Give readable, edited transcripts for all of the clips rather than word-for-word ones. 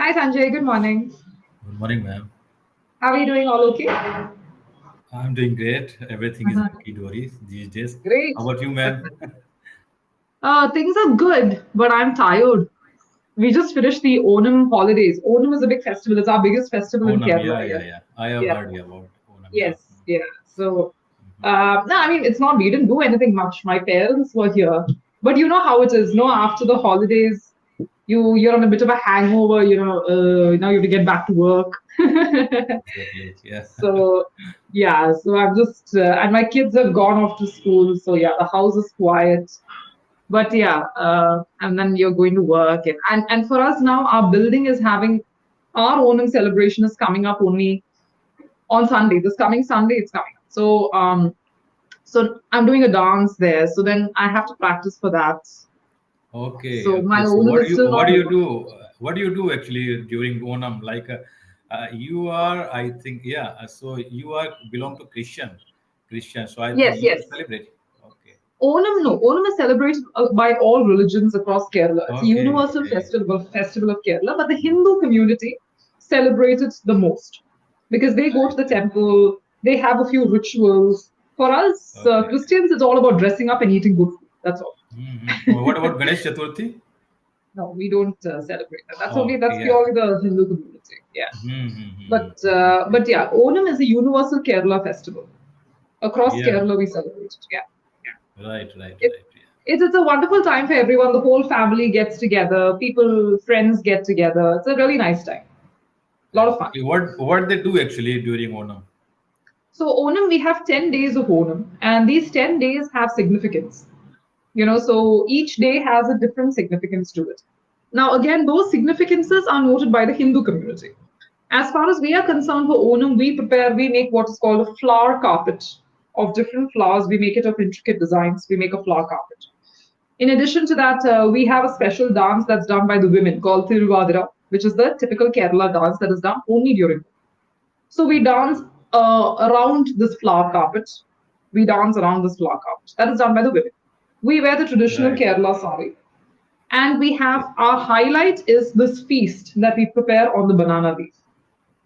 Hi Sanjay, good morning. Good morning, ma'am. How are you doing? All okay? I'm doing great. Everything is Uh-huh. hunky dory these days. Great. How about you, That's ma'am? nice. Things are good, but I'm tired. We just finished the Onam holidays. Onam is a big festival. It's our biggest festival in Onam, Kerala. yeah, Yeah. yeah, yeah. I have Yeah. heard about Onam, yeah. Yes. Yeah. So, no, I mean, it's not, we didn't do anything much. My parents were here. But you know how it is, no? After the holidays, you're on a bit of a hangover, now you have to get back to work. Exactly, yeah. So yeah, so I'm just and my kids have gone off to school, so yeah, the house is quiet. But yeah, and then you're going to work, and for us now, our building is having our Onam celebration is coming up only on Sunday. This coming Sunday, it's coming up. So I'm doing a dance there. So then I have to practice for that. Okay, So my okay. So Onam is still what not do you over. do? What do you do actually during Onam? Like you are, I think, yeah. So you are belong to Christian. So I think Yes, you yes. will celebrate. Okay, Onam, no. Onam is celebrated by all religions across Kerala. It's a okay, universal okay. festival of Kerala, but the Hindu community celebrate it the most because they go to Right, the right. temple, they have a few rituals. For us Okay. Christians, it's all about dressing up and eating good food. That's all. What about Ganesh Chaturthi? No, we don't celebrate that. Oh, That's yeah. purely the Hindu community. Yeah, Okay. but yeah, Onam is a universal Kerala festival. Across Yeah. Kerala, we celebrate it. Yeah. Right, right, It, right. Yeah. it's a wonderful time for everyone. The whole family gets together. People, friends get together. It's a really nice time. A lot of fun. Exactly. What they do actually during Onam? So Onam, we have 10 days of Onam, and these 10 days have significance. So each day has a different significance to it. Now, again, those significances are noted by the Hindu community. As far as we are concerned for Onam, we make what is called a flower carpet of different flowers. We make it of intricate designs. We make a flower carpet. In addition to that, we have a special dance that's done by the women called Thiruvadira, which is the typical Kerala dance that is done only during. So we dance around this flower carpet. We dance around this flower carpet. That is done by the women. We wear the traditional Right. Kerala sari, and we Okay. have our highlight is this feast that we prepare on the banana leaf.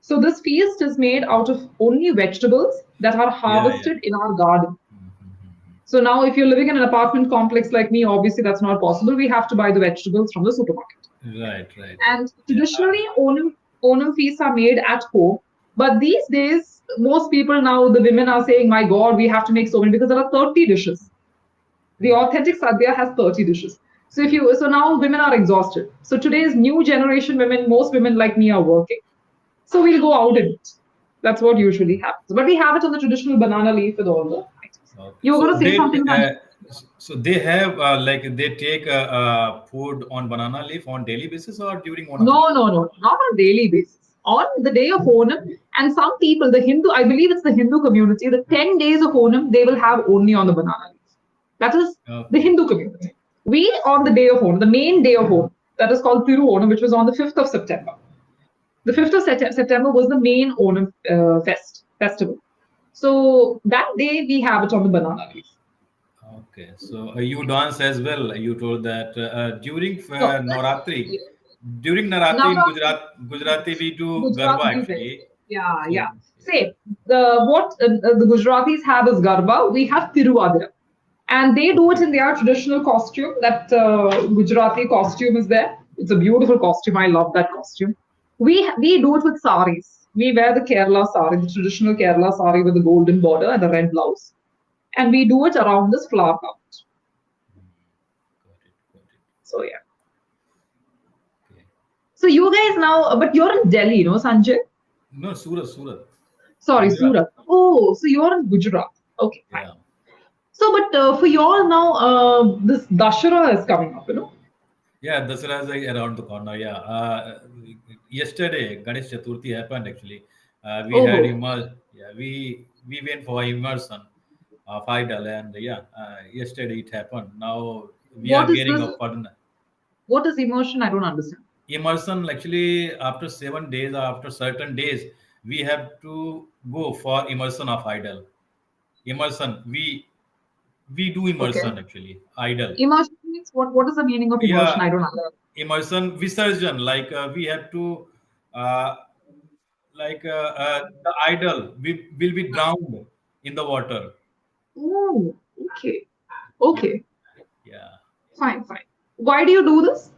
So this feast is made out of only vegetables that are Yeah, yeah. harvested in our garden. Mhm. So now, if you're living in an apartment complex like me, obviously that's not possible. We have to buy the vegetables from the supermarket. Right, right, right. And Yeah. traditionally, Onam feasts are made at home. But these days, most people now, the women are saying, my God, we have to make so many because there are 30 dishes. The Right. authentic sadhya has 30 dishes. So now women are exhausted. So today's new generation women, most women like me are working. So we'll go out and eat. That's what usually happens. But we have it on the traditional banana leaf with all the items. Okay. You were So going to say something, Sanjay? they have like they take food on banana leaf on daily basis or during Onam No, only? no, no, not on a daily basis. On the day of Onam, and some people, I believe it's the Hindu community, the 10 days of Onam, they will have only on the banana leaf. That is the Okay. Hindu community. We, on the day of Onam, the main day of Onam, that is called Thiru Onam, which was on the 5th of September. The 5th of September was the main Onam festival. So that day we have it on the banana leaf. Okay. So you dance as well. You told that during No, Navratri, during Navratri in Navratri, Gujarati we do Gujarat Garba we say. actually. Yeah, So yeah. Say the Gujaratis have is Garba. We have Tiruvadira, and they do it okay. in their traditional costume. That Gujarati costume is there. It's a beautiful costume. I love that costume. We do it with saris. We wear the Kerala sari, the traditional Kerala sari with the golden border and the red blouse, and we do it around this flower cup. Got it. Got it. So yeah. Okay. So you guys now, but you're in Delhi, no, Sanjay? No, Surat. Sorry, Gujarat. Surat. Oh, so you're in Gujarat. Okay, fine. Yeah. So, but for y'all now, this Dashara is coming up, Yeah, Dasara is like around the corner. Yeah. Yesterday, Ganesh Chaturthi happened actually. We had Oh, Yeah, we went for immersion of idol, and yeah, yesterday it happened. Now we are what is gearing this? up for the What is emotion? I don't understand. immersion. Actually, after 7 days or after certain days, we have to go for immersion of idol. Immersion. We do Okay. immersion actually. Idol. Immersion means what? What is the meaning of immersion? Yeah, I don't understand. immersion visarjan, like we have to uh, the idol will be drowned in the water. Oh, okay. Yeah, Okay. yeah. Fine, fine. Why do you do this?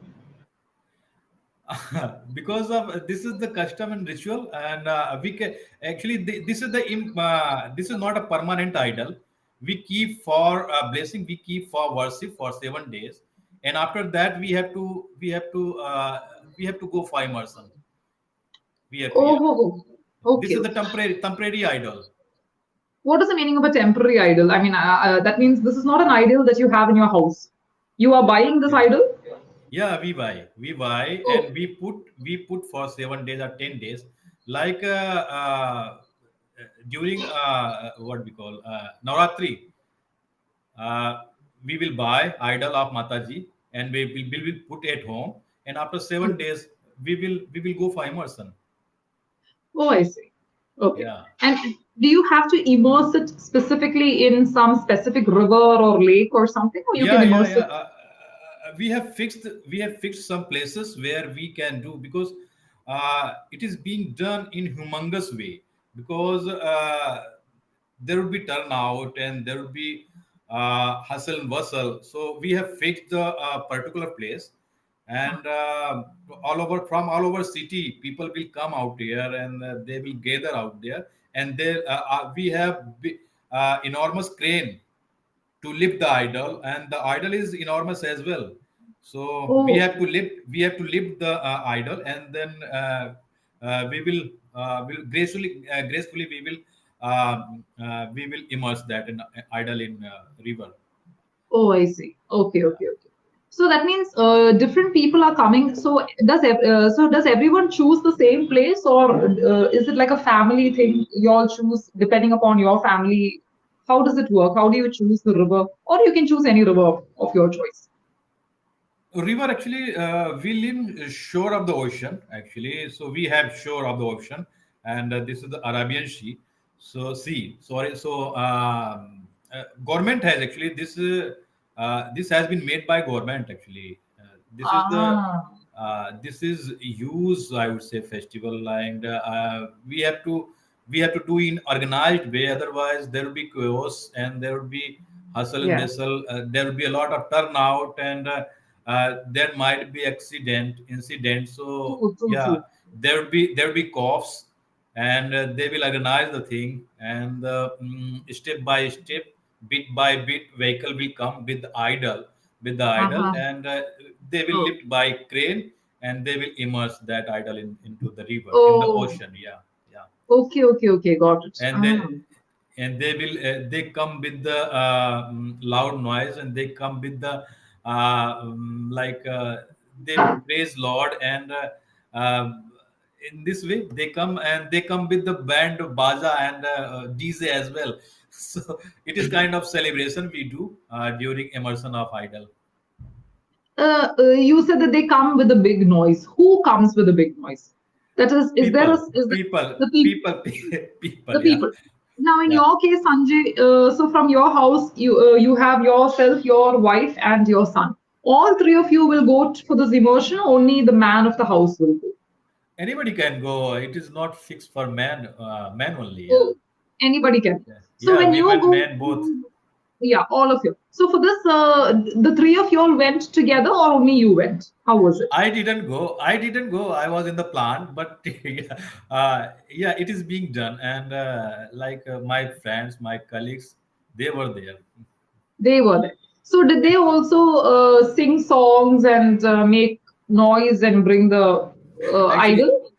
Because of this is the custom and ritual, and we can actually this is this is not a permanent idol. We keep for blessing, we keep for worship for 7 days, and after that we have to go for immersion. We have to, Oh, yeah. oh, oh. This Okay. is the temporary idol. What is the meaning of a temporary idol? I mean, that means this is not an idol that you have in your house. You are buying this Yeah. idol? Yeah, we buy, and Oh, we put for 7 days or 10 days, like during what we call Navratri. Uh, we will buy idol of Mataji, and we will put at home, and after seven okay. days we will go for immersion. Oh, I see. Okay. Yeah. And do you have to immerse it specifically in some specific river or lake or something, or you can immerse Yeah. it? We have fixed some places where we can do, because it is being done in humongous way, because there will be turnout and there will be hustle and bustle. So we have fixed the particular place, and all over city people will come out here, and they will gather out there, and we have enormous crane to lift the idol, and the idol is enormous as well. So Oh, we have to lift the idol, and then we will gracefully we will immerse that in idol in river. oh, I see. Okay, Yeah. okay, okay. So that means different people are coming. So does everyone choose the same place, or is it like a family thing? You all choose depending upon your family. How does it work? How do you choose the river, or you can choose any river of your choice? River, actually, we live shore of the ocean, actually. So we have shore of the ocean, and this is the Arabian Sea. So sea, sorry. So government has actually this has been made by government, actually. This is the Ah, this is use, I would say, festival, and we have to do in organized way. Otherwise, there will be chaos, and there will be hustle and yeah. bustle. There will be a lot of turnout, and there might be incident. So True, true, yeah, true. there will be coughs, and they will organize the thing, and step by step, bit by bit, vehicle will come with the idol, Uh-huh. and they will Oh, lift by crane, and they will immerse that idol into the river, in the oh, ocean. Yeah, yeah. okay, okay, okay. Got it. and Ah. they come with the loud noise, and they come with the like they praise Lord, and in this way they come with the band of baja and DJ as well. So it is kind of celebration we do during immersion of idol. You said that they come with a big noise. Who comes with a big noise? That is there a, people is it people the people? people The people, yeah. people. Now, in Yeah. your case, Sanjay, so from your house, you have yourself, your wife, and your son. All three of you will go for this immersion. Only the man of the house will go. Anybody can go. It is not fixed for man only. Yeah. So anybody can. Yeah, So yeah, when you women, go, men, both. yeah, all of you. So for this, the three of you all went together, or only you went? How was it? I didn't go. I didn't go. I was in the plant, but yeah, yeah, it is being done, and my friends, my colleagues, they were there. They were there. So did they also sing songs and make noise and bring the Actually, idol?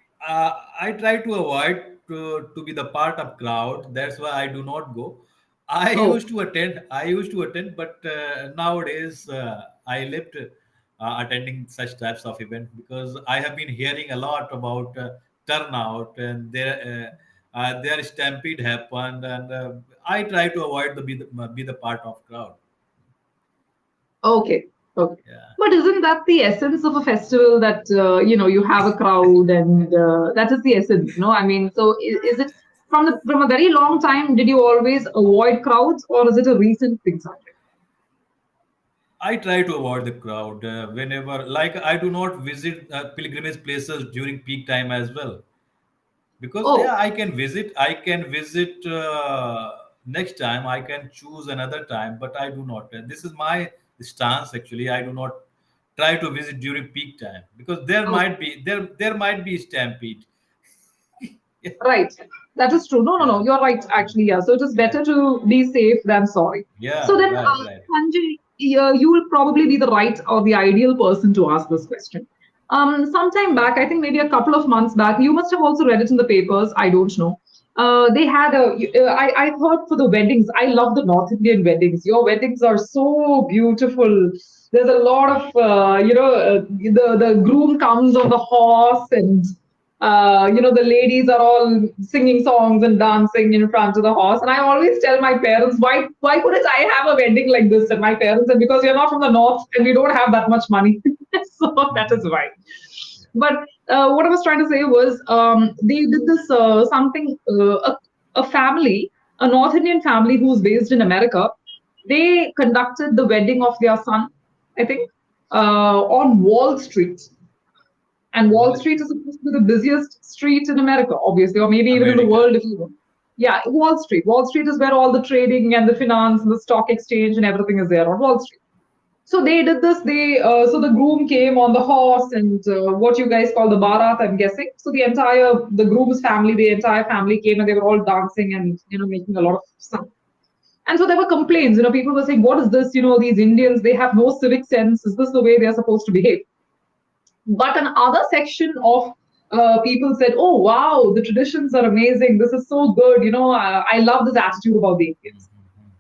I try to avoid to be the part of crowd. That's why I do not go. I Oh, used to attend. I used to attend, but nowadays I left attending such types of event, because I have been hearing a lot about turnout, and their stampede happened, and I try to avoid be the part of crowd. okay, okay. Yeah. But isn't that the essence of a festival that you have a crowd and that is the essence, no? I mean, so is it from a very long time? Did you always avoid crowds, or is it a recent thing, Sanjay? I try to avoid the crowd whenever, like, I do not visit pilgrimage places during peak time as well, because yeah, Oh, I can visit next time. I can choose another time, but I do not. This is my stance actually. I do not try to visit during peak time because oh, there might be stampede. Yeah, right. That is true. No, no, no. yeah, You're right, actually. Yeah. So it is better to be safe than sorry. So yeah, then, right, right. Sanjay, you will probably be the right or the ideal person to ask this question. Sometime back, I think maybe a couple of months back, you must have also read it in the papers. I don't know. They had I heard for the weddings. I love the North Indian weddings. Your weddings are so beautiful. There's a lot of, the groom comes on the horse, and the ladies are all singing songs and dancing in front of the horse. And I always tell my parents, why couldn't I have a wedding like this? And my parents said, because you're not from the north and we don't have that much money. So that is Mhm. why. But what I was trying to say was, they did this something, a family, a North Indian family who's based in America. They conducted the wedding of their son, I think, on Wall Street. And Wall Wall Street is Street, supposed to be the busiest street in America, obviously, or maybe even in the America. world if you want. Yeah, Wall Street. Wall Street is where all the trading and the finance and the stock exchange and everything is there on Wall Street. So they did this. So the groom came on the horse, and what you guys call the barat, I'm guessing. So the groom's family, the entire family came, and they were all dancing and making a lot of sound. And so there were complaints. People were saying, "What is this? These Indians, they have no civic sense. Is this the way they are supposed to behave?" But another section of people said, "Oh wow, the traditions are amazing. This is so good. I love this attitude about the Indians."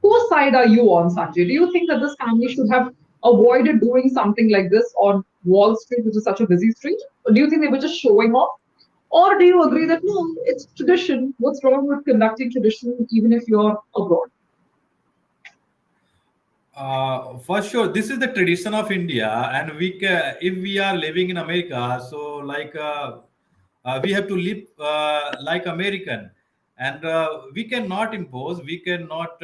Whose side are you on, Sanjay? Do you think that this family should have avoided doing something like this on Wall Street, which is such a busy street? Or do you think they were just showing off? Or do you agree that no, it's tradition? What's wrong with conducting tradition even if you're abroad? For sure, this is the tradition of India, and if we are living in America, so like we have to live like American, and we cannot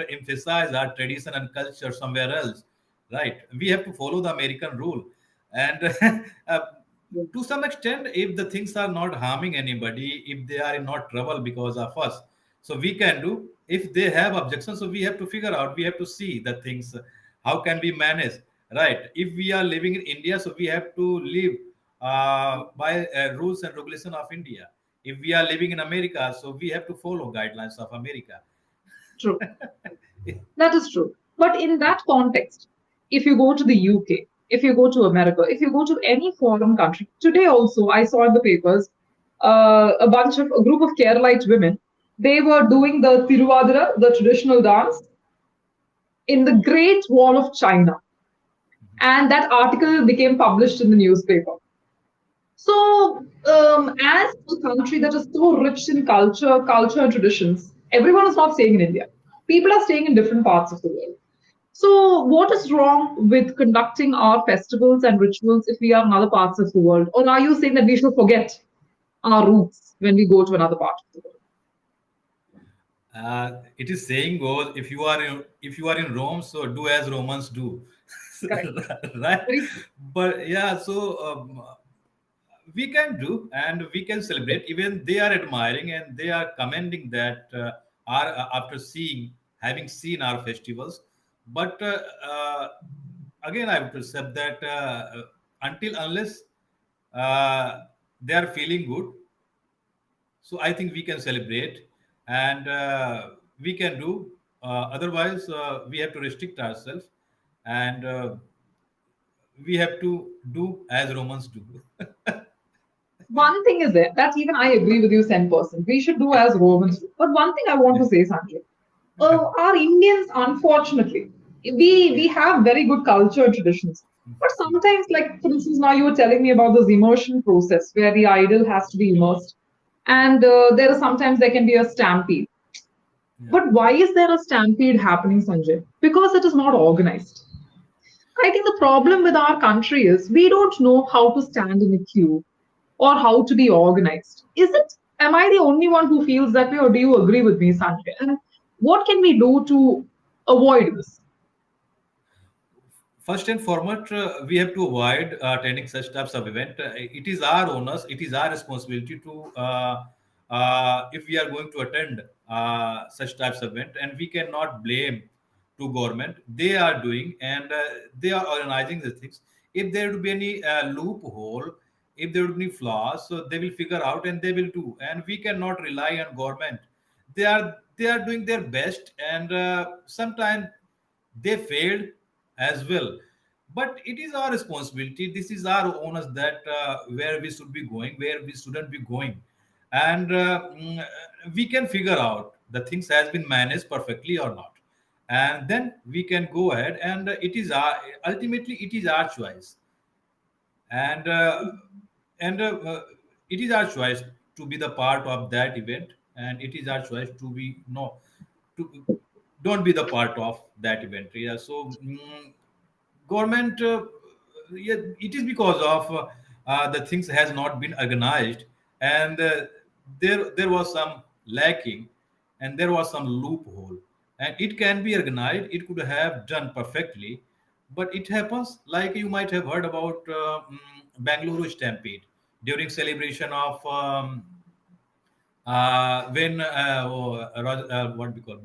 emphasize our tradition and culture somewhere else, right? We have to follow the American rule, and uh, to some extent, if the things are not harming anybody, if they are in not trouble because of us, so we can do. If they have objections, so we have to figure out, we have to see the things, how can we manage, right? If we are living in India, so we have to live by rules and regulation of India. If we are living in America, so we have to follow guidelines of America. True. That is true. But in that context, if you go to the UK, if you go to America, if you go to any foreign country, today also I saw in the papers a group of Keralite women. They were doing the Tiruvadira, the traditional dance, in the Great Wall of China. And that article became published in the newspaper. So, as a country that is so rich in culture and traditions, everyone is not staying in India. People are staying in different parts of the world. So, what is wrong with conducting our festivals and rituals if we are in other parts of the world? Or are you saying that we should forget our roots when we go to another part of the world? It is saying goes, if you are in Rome, so do as Romans do. Correct. Right? Very true. But yeah, so we can do, and we can celebrate, even they are admiring and they are commending that our after seeing having seen our festivals. But again, I would accept that until unless uh, they are feeling good, so I think we can celebrate, and we can do. Otherwise, we have to restrict ourselves, and we have to do as Romans do. One thing is there that even I agree with you 10%. We should do as Romans do. But one thing I want Yeah. to say, Sanjay, our Indians, unfortunately, we have very good culture and traditions. But sometimes, like for instance, now you were telling me about this immersion process where the idol has to be immersed, and sometimes there can be a stampede. Yeah. But why is there a stampede happening, Sanjay? Because it is not organized. I think the problem with our country is we don't know how to stand in a queue or how to be organized. Am I the only one who feels that way, or do you agree with me, Sanjay? And what can we do to avoid this? first and foremost, we have to avoid attending such types of event. It is our onus, it is our responsibility to, if we are going to attend such types of event, and we cannot blame to government. They are doing, and they are organizing the things. If there would be any loophole, if there would be flaws, so they will figure out and they will do. And we cannot rely on government. They are doing their best, and sometimes they failed as well. But it is our responsibility, this is our onus, that where we should be going, where we shouldn't be going. And we can figure out the things has been managed perfectly or not, and then we can go ahead, and it is our, ultimately it is our choice. And it is our choice to be the part of that event, and it is our choice to be no, to don't be the part of that event. Yeah, so government, yeah, it is because of the things has not been organized, and there was some lacking, and there was some loophole. And it can be organized, it could have done perfectly, but it happens, like you might have heard about Bangalore Stampede during celebration of when what we call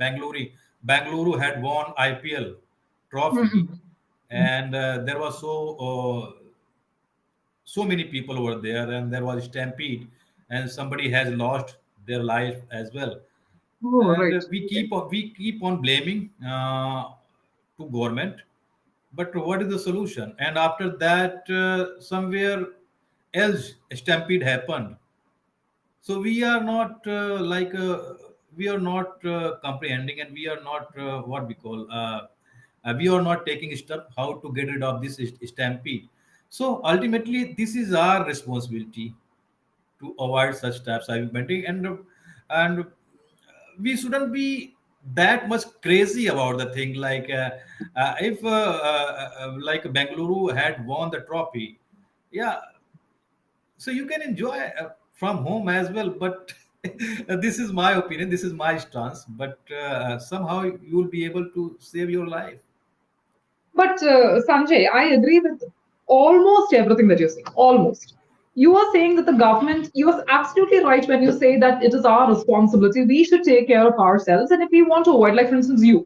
Bangalore had won IPL trophy, Mhm. and there was so many people over there, and there was stampede, and somebody has lost their life as well. Oh, And right. we keep on blaming to government, but what is the solution? And after that, somewhere else stampede happened. So we are not we are not comprehending, and we are not what we call we are not taking step how to get rid of this stampede. So ultimately this is our responsibility to avoid such types of implementing. And we shouldn't be that much crazy about the thing, like if like Bengaluru had won the trophy, yeah, so you can enjoy from home as well. But this is my opinion, this is my stance, but somehow you will be able to save your life. But Sanjay, I agree with almost everything that you're saying. Almost. You are saying that the government, you are absolutely right when you say that it is our responsibility. We should take care of ourselves. And if we want to avoid, like for instance, you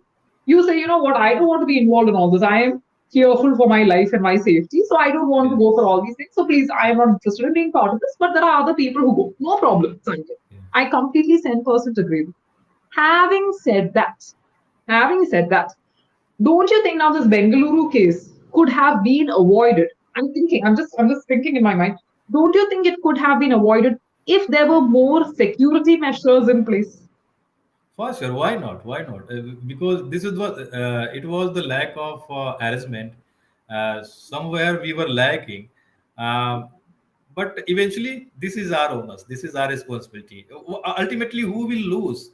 say, you know what, I don't want to be involved in all this. I am fearful for my life and my safety. So I don't want to Yeah, go for all these things. So please, I am not interested in being part of this. But there are other people who go. No problem, Sanjay. yeah. I completely 10% agree with you. Having said that, having said that, don't you think now this Bengaluru case could have been avoided? I'm just thinking in my mind. Don't you think it could have been avoided if there were more security measures in place? For sure, why not? Why not? Because this is what it was, the lack of harassment. Somewhere we were lacking, um, but eventually this is our onus. This is our responsibility. Ultimately, who will lose?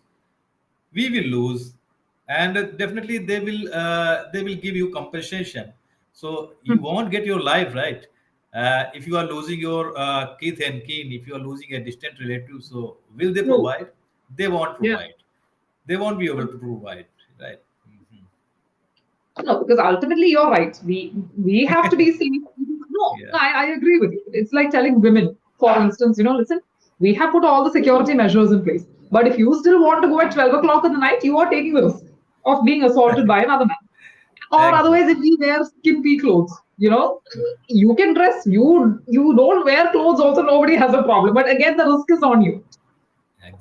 We will lose, and definitely they will give you compensation. So you Hmm. won't get your life, right? If you are losing your kith and kin, if you are losing a distant relative, so will they True. provide? They won't Yeah. provide. They won't be able to provide, right? No, because ultimately you're right. We have to be seen. No, Yeah, I agree with you. It's like telling women, for instance, listen, we have put all the security measures in place. But if you still want to go at 12 o'clock in the night, you are taking the risk of being assaulted by another man. Or exactly. otherwise, if we wear skimpy clothes, you can dress. You don't wear clothes. Also, nobody has a problem. But again, the risk is on you.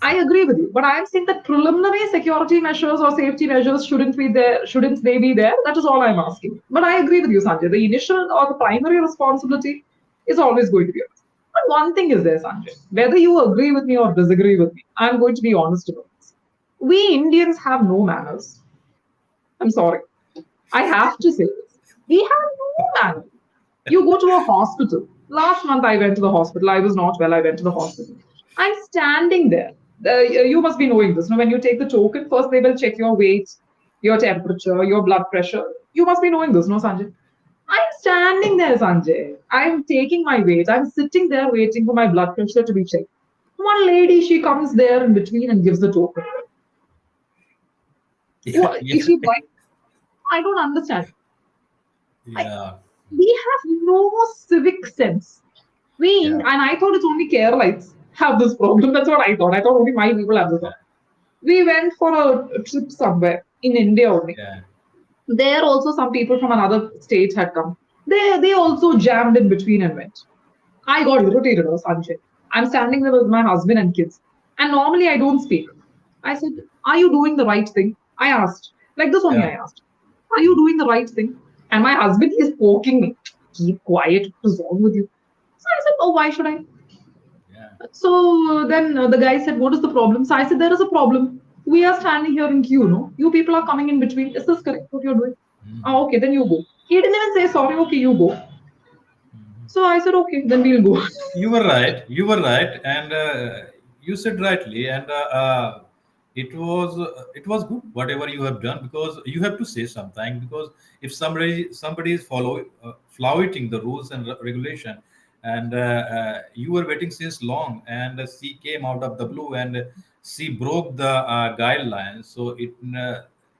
I Exactly. agree with you, but I am saying that preliminary security measures or safety measures shouldn't be there. Shouldn't they be there? That is all I'm asking. But I agree with you, Sanjay. The initial or the primary responsibility is always going to be yours. But one thing is there, Sanjay. Whether you agree with me or disagree with me, I'm going to be honest about this. We Indians have no manners. I'm sorry. I have to say this. We have no manners. You go to a hospital. Last month I went to the hospital. I was not well. I went to the hospital. I'm standing there. You must be knowing this. Now, when you take the token, first they will check your weight, your temperature, your blood pressure. You must be knowing this, no, Sanjay? I'm standing there, Sanjay. I'm taking my weight. I'm sitting there waiting for my blood pressure to be checked. One lady, she comes there in between and gives the token. Yeah, What yeah. is she? Why? I don't understand. I, Yeah. we have no civic sense. Yeah. And I thought it's only Keralites have this problem. That's what I thought. I thought only my people have this problem. We went for a trip somewhere in India only. Yeah. There also some people from another state had come. They also jammed in between and went. I got irritated, Sanjay. I'm standing there with my husband and kids. And normally I don't speak. I said, are you doing the right thing? I asked. Like this only Yeah. I asked. Are you doing the right thing? And my husband is poking me. Keep quiet. What is wrong with you? So I said, oh, why should I? Yeah. So then the guy said, what is the problem? So I said, there is a problem. We are standing here in queue, no? You people are coming in between. Is this correct? What you're doing? Ah, Mhm. okay, then you go. He didn't even say sorry. Okay, you go. Mhm. So I said, okay, then we'll go. You were right. You were right, and you said rightly. And it was good whatever you have done, because you have to say something. Because if somebody is flouting the rules and regulation, and you were waiting since long, and she came out of the blue and she broke the guidelines. So it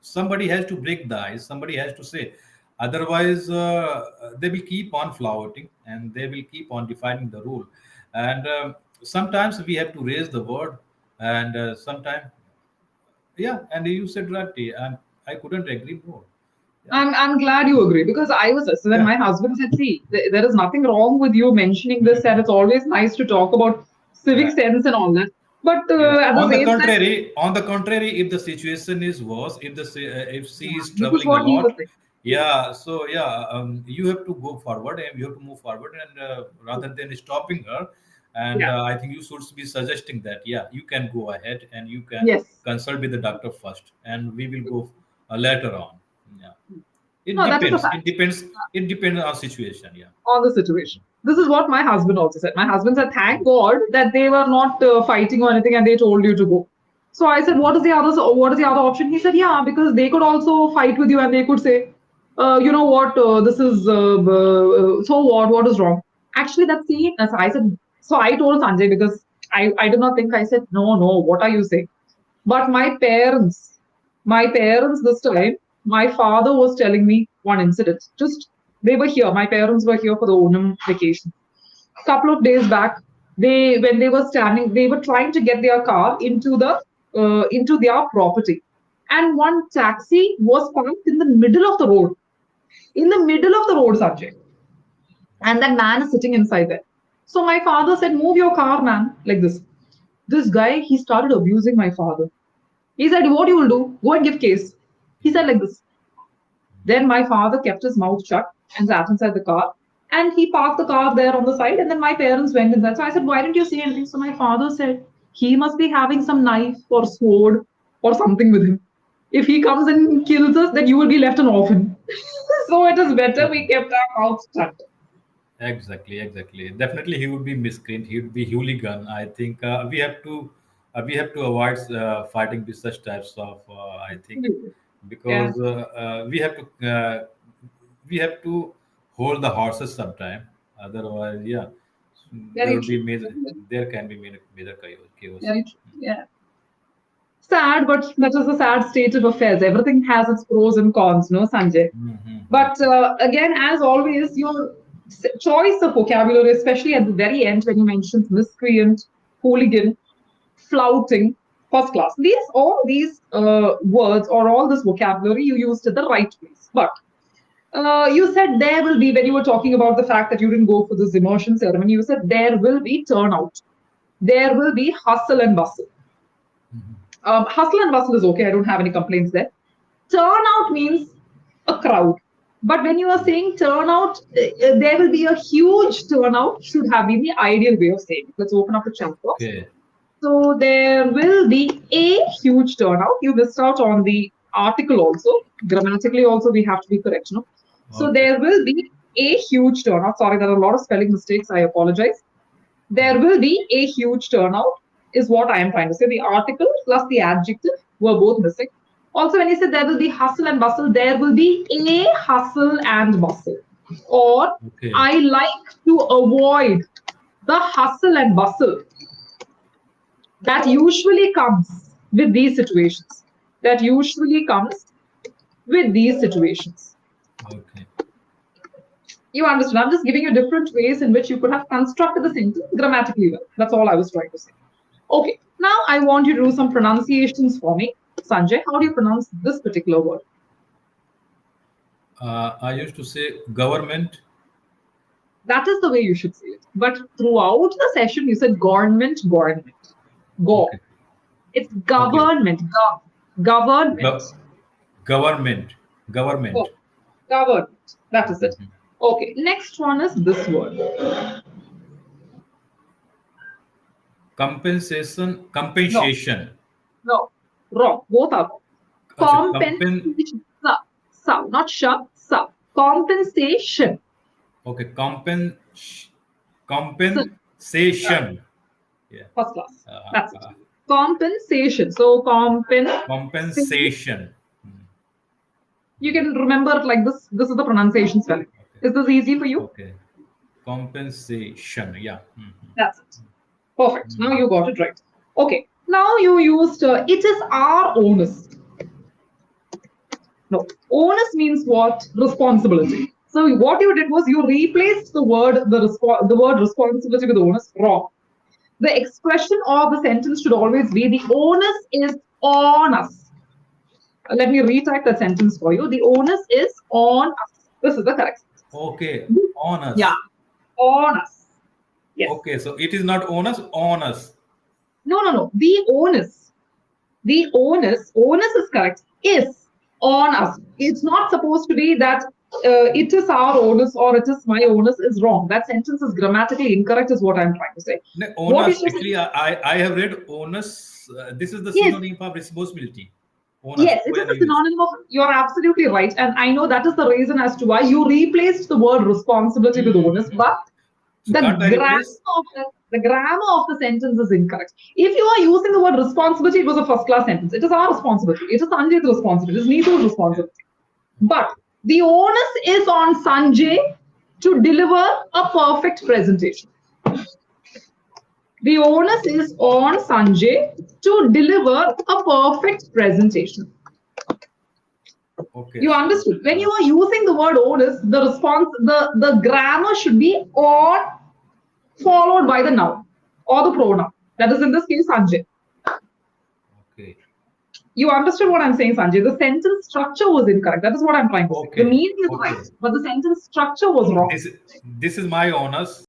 somebody has to break the ice. Somebody has to say. Otherwise, they will keep on flouting and they will keep on defining the rule. And sometimes we have to raise the word, and sometimes, yeah. And you said rightly, and I couldn't agree more. Yeah, I'm glad you agree because I was so then yeah. my husband said, see, there is nothing wrong with you mentioning this, and it's always nice to talk about civic Yeah. sense and all that. But Yeah. at the same time, On the contrary, if the situation is worse, if she yeah, is this is traveling a what he was lot, saying. yeah. So yeah, you have to go forward and you have to move forward, and rather than stopping her, and Yeah. I think you should be suggesting that yeah, you can go ahead and you can Yes. consult with the doctor first, and we will go later on. Yeah, it No, that is a depends. It fact depends. It depends on situation. Yeah. on the situation. This is Yeah. what my husband also said. My husband said, thank God that they were not fighting or anything and they told you to go. So I said, what is the other option? He said, yeah, because they could also fight with you and they could say, you know what, this is, so what is wrong? Actually, that's the, as I said, so I told Sanjay because I did not think, I said, no, what are you saying? But my parents this time, my father was telling me one incident. Just they were here. My parents were here for the Onam vacation. Couple of days back, when they were standing, they were trying to get their car into their property, and one taxi was parked in the middle of the road. In the middle of the road, Sanjay, and that man is sitting inside there. So my father said, "Move your car, man," like this. This guy, he started abusing my father. He said, what you will do? Go and give case. He said like this. Then my father kept his mouth shut and sat inside the car. And he parked the car there on the side. And then my parents went inside. So I said, why didn't you say anything? So my father said, he must be having some knife or sword or something with him. If he comes and kills us, then you will be left an orphan. So it is better we kept our mouths shut. Exactly, exactly. Definitely, he would be miscreant. He would be hooligan. I think we have to avoid fighting with such types of. I think Yeah, because we have to hold the horses sometime. Otherwise, yeah, there very would be true. major. There can be major chaos. Very true. Yeah. Sad, but that is the sad state of affairs. Everything has its pros and cons, no, Sanjay? Mm-hmm. But again, as always, your choice of vocabulary, especially at the very end when you mentioned miscreant, hooligan, flouting, first class, all these words or all this vocabulary you used at the right place. But you said there will be, when you were talking about the fact that you didn't go for this immersion ceremony, you said there will be turnout. There will be hustle and bustle. Hustle and bustle is okay. I don't have any complaints there. Turnout means a crowd. But when you are saying turnout, there will be a huge turnout, should have been the ideal way of saying it. Let's open up the chat box. Okay. So there will be a huge turnout. You missed out on the article also. Grammatically, also, we have to be correct. No? So Okay. there will be a huge turnout. Sorry, there are a lot of spelling mistakes. I apologize. There will be a huge turnout, is what I am trying to say. The article plus the adjective were both missing. Also, when you say there will be hustle and bustle, there will be a hustle and bustle. Or Okay. I like to avoid the hustle and bustle that usually comes with these situations. That usually comes with these situations. Okay. You understood. I'm just giving you different ways in which you could have constructed the sentence grammatically well. That's all I was trying to say. Okay, now I want you to do some pronunciations for me. Sanjay, how do you pronounce this particular word? I used to say government. That is the way you should say it. But throughout the session, you said government, government. Go. Okay. It's Okay. government. Government. Go- government. Go. Government. Government. That is it. Mhm. Okay, next one is this word. Compensation. No, Compensation. no, wrong. Both are wrong. Acha, compen. Compensation. Not sub. Compensation. Okay. So, Compensation. Yeah. first class. Uh, That's it. uh, Compensation. So compensation. Hmm. you can remember it like this. This is the pronunciation spelling. Okay. Is this easy for you? Okay. Compensation. Yeah. That's it. Perfect. Now Mhm. you got it right. Okay. Now you used it is our onus. No, onus means what? Responsibility. So what you did was you replaced the word responsibility with onus. Wrong. The expression or the sentence should always be the onus is on us. Let me retype that sentence for you. The onus is on us. This is the correct Okay. sentence. On Yeah, us. on us. Yes. Okay. So it is not on us. On us. No. The onus is correct, is on us. It's not supposed to be that it is our onus or it is my onus is wrong. That sentence is grammatically incorrect, is what I'm trying to say. No, What you onus. should Actually, say, I have read onus. This is the yes, synonym of responsibility. Onus. yes, it is a ONUS. synonym of, you're absolutely right. And I know that is the reason as to why you replaced the word responsibility with onus, Hmm. but So the can't I grammar replace? of the grammar of the sentence is incorrect. If you are using the word responsibility, it was a first class sentence. It is our responsibility. It is Sanjay's responsibility. It is Neetu's Yeah. responsibility. But the onus is on Sanjay to deliver a perfect presentation. The onus is on Sanjay to deliver a perfect presentation. Okay. You So understood? When you are using the word onus, the grammar should be on followed by the noun or the pronoun. That is in this case Sanjay. okay. You understood what I'm saying, Sanjay? The sentence structure was incorrect. That is what I'm trying to say. The Okay. meaning is right, Okay. but the sentence structure was wrong. This this is my onus.